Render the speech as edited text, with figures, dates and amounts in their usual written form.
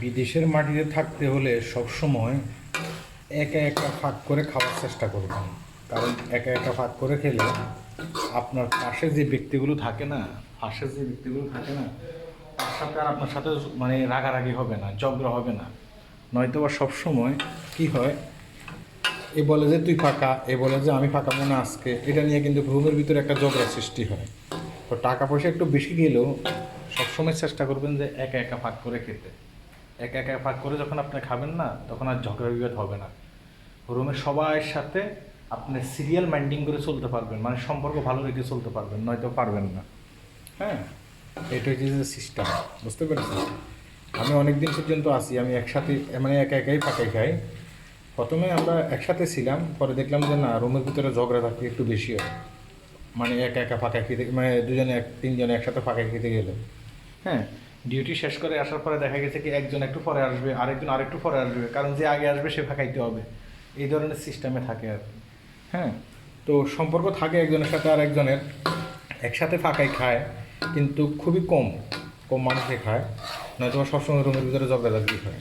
বিদেশের মাটিতে থাকতে হলে সবসময় একা একা ফাঁক করে খাওয়ার চেষ্টা করবেন। কারণ একা একা ফাঁক করে খেলে আপনার পাশে যে ব্যক্তিগুলো থাকে না তার সাথে আর আপনার সাথে মানে রাগারাগি হবে না, ঝগড়া হবে না। নয়তো বা সবসময় কী হয়, এ বলে যে তুই ফাঁকা, এ বলে যে আমি ফাঁকা মনে আজকে, এটা নিয়ে কিন্তু রুমের ভিতরে একটা ঝগড়া সৃষ্টি হয়। তো টাকা পয়সা একটু বেশি গেলেও সবসময় চেষ্টা করবেন যে একা একা ফাঁক করে খেতে। একা একা ফাঁক করে যখন আপনি খাবেন না, তখন আর ঝগড়া বিবাদ হবে না। রুমের সবার সাথে আপনি সিরিয়াল মাইন্ডিং করে চলতে পারবেন, মানে সম্পর্ক ভালো রেখে চলতে পারবেন, নয়তো পারবেন না। হ্যাঁ, এটা হচ্ছে যে সিস্টেম, বুঝতে পেরেছেন? আমি অনেক দিন পর্যন্ত আসি, আমি একসাথে মানে একা একাই ফাঁকাই খাই। প্রথমে আমরা একসাথে ছিলাম, পরে দেখলাম যে না, রুমের ভিতরে ঝগড়া থাকতে একটু বেশি হয়। মানে একা একা ফাঁকা খেতে, মানে দুজনে তিনজনে একসাথে ফাঁকা খেতে গেলে, হ্যাঁ, ডিউটি শেষ করে আসার পরে দেখা গেছে কি একজন একটু পরে আসবে, আরেকজন আরেকটু পরে আসবে, কারণ যে আগে আসবে সে ফাঁকাইতে হবে। এই ধরনের সিস্টেমে থাকে আর কি। হ্যাঁ, তো সম্পর্ক থাকে একজনের সাথে আর একজনের, একসাথে ফাঁকাই খায়, কিন্তু খুবই কম কম মানুষে খায়, নয়তো সবসময় রুমের ভিতরে ঝগড়াঝাগড়ি হয়।